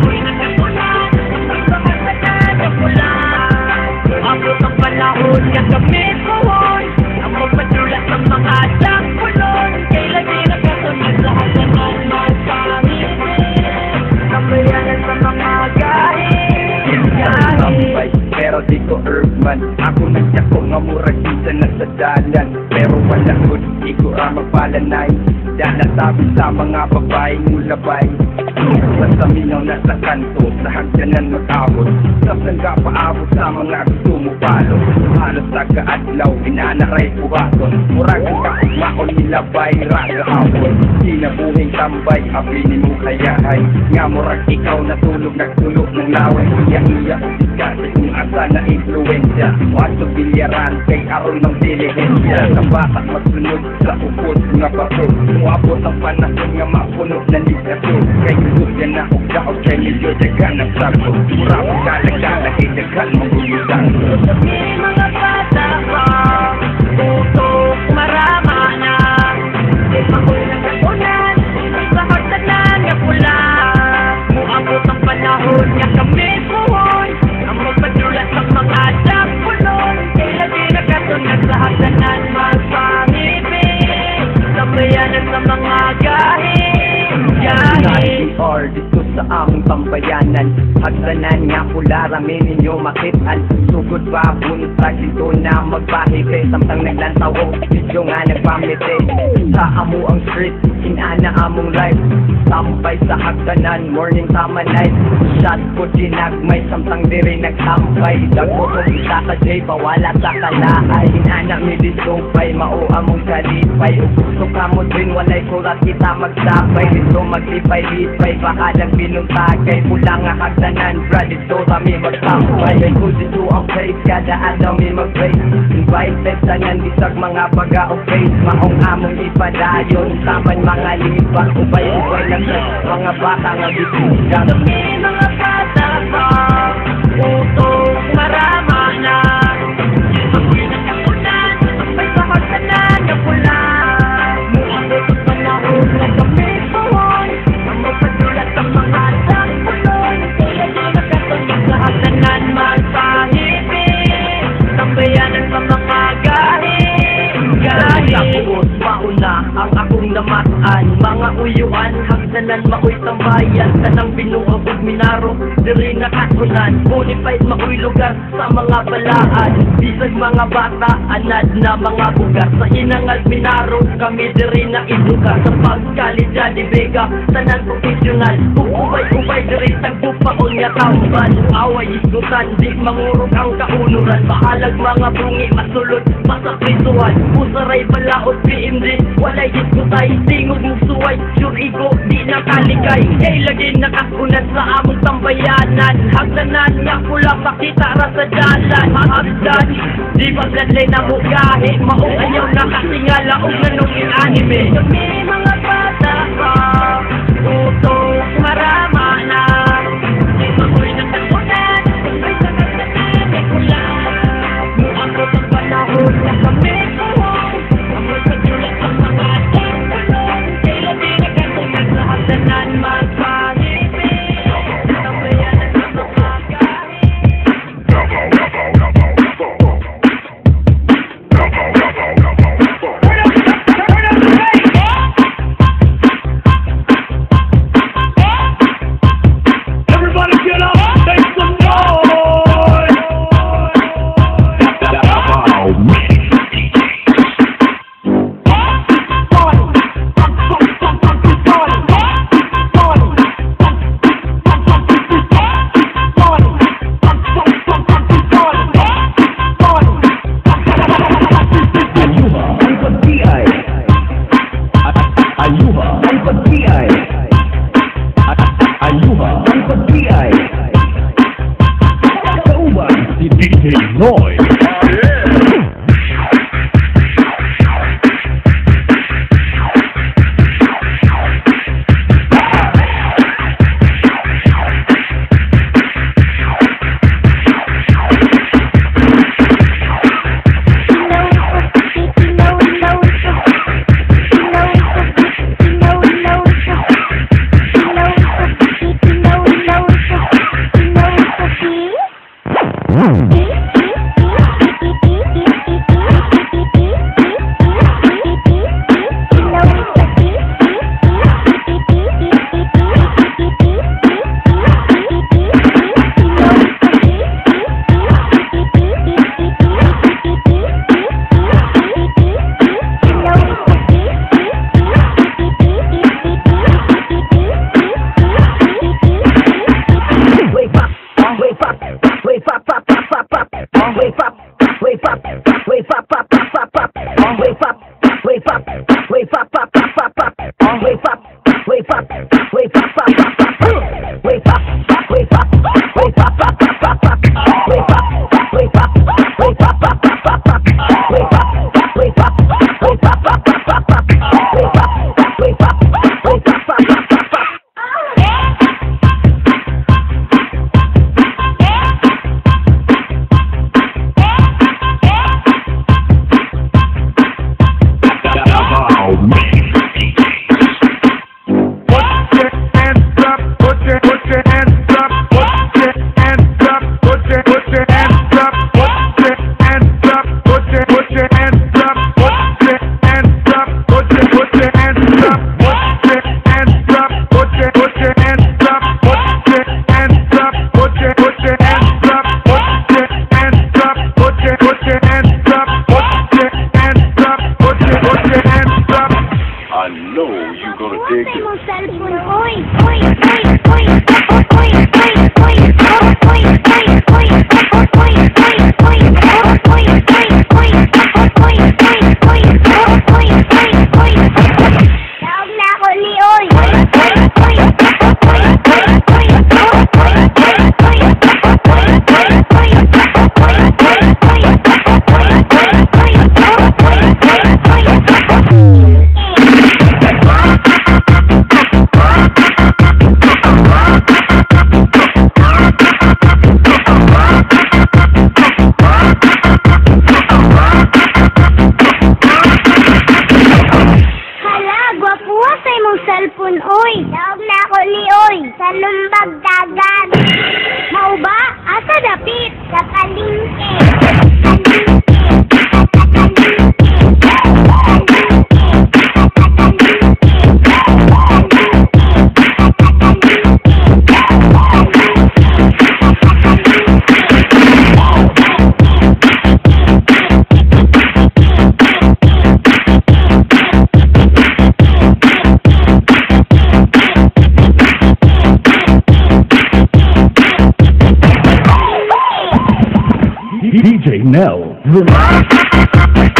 ako'y nagkasulat, may pangatanan na pula. Abot ang panahon na kami puhon, ang magpadulat ng mga dakpulon. Kailan di nakasunod sa hagdanan magpangiti, kabayanan sa mga tambay, pero di ko urban. Ako nagsako nga murag isa na sa dalan, pero wala ko di ko mapalanay. Dahil sabi sa mga babae mulabay, sa minaw na sa kanto, sa hagdanan mag-abot. Sa sangga paabot sa mga gusto mo palo. Halos taga-adlaw, inanaray buhaton. Murag ang kaugmaon nilabay, raga hapon. Sinabuhing tambay, abinin mo kayahay. Nga murag ikaw natulog, nagtulog ng laway. Iya-iya, kasi kung asa na influensya. Wato bilyaran, kay aron ng dilihensya. Sa bata magsunod sa upos nga bato. Muabot ang panahon nga mapuno na ligato. Kay gusto yan na ugdaot, kay medyo dagan ang sago. Mura mo galagala, kay dagan mong guyudan. Sabi mga bata ko, tutok marama na. Di pa ko'y nagkasunan, sa hagdanan nga pula. Muabot ang panahon nga kami puhon, ang magpadulat ng mga dakpulon. Kailan di nakasunod sa hagdanan magpangibig, sabayanan sa mga gahi. Or dito sa among pambayanan, hagdanan nga pula, rami ninyo makitaan. Sugod ba buntag dito na magbahi, kay samtang naglantaw o video nga nagpamite. Sa amo ang street, inana among life, sampay sa hagdanan, morning tama night. Shot po dinagmay, samtang diri nagsampay. Dago ko isa ka jay, pawala sa kalaay. Inana mi disupay, mao among kalipay. Gusto ka mo din, walay kurat kita magsapay. Dito maglipay-lipay, bahalang binuntagay. Pula nga hagdanan, brad, dito kami magsampay. Kung dito ang place, kada adlaw mi mag-place. Invited sa nyan, bisag mga baga o face. Maong among ipadayon, saman mga lipat. Ubay-ubay lang sa mga bata nga bitugan. Sabi mga bata ko, tutok marama na. Ako'y nagkasunan, may sa hagdanan na pula. Muabot ang panahon na kami puhon, ang magpadulat ng mga dakpulon. Kailan di nakasunod sa hagdanan magpangibig, sabayanan sa mga gahi. Tapos mauna ang akong namatan, mga uyuan, hagdanan maoy tambayan. Tanang binuhabog minaro, diri nakasunan. Bonifide maoy lugar sa mga balaan. Bisag mga bata, anad na mga bugar. Sa inangal minaro, kami diri na ilugar. Sa pagkalidya di Vega, tanan profesional. Ubay-ubay diri tagpupaon nga tambal. Away isgutan, di mangurog ang kaunuran. Maalag mga bungi, masulod, masakrisuhan. Usaray balaot, PMD, walay diskutay. Tingog ng suway, sure ego, di nakaligay. Kay lagi nakakunat sa among tambayanan. Hagdanan nga pula, makita ra sa dalan. Hagdan, di ba ganlay na mugahe. Maong ayaw nakatingala o nanungin anime. Kami mga bata ko, tutok marama na. Di pa ko'y nagkasunan, may sa hagdanan na pula. Muabot ang panahon na kami puhon, ang magpadulat ng mga dakpulon. Kailan di nakasunod sa hagdanan magpangibig, sabayanan sa mga gahi. DJ Nel, the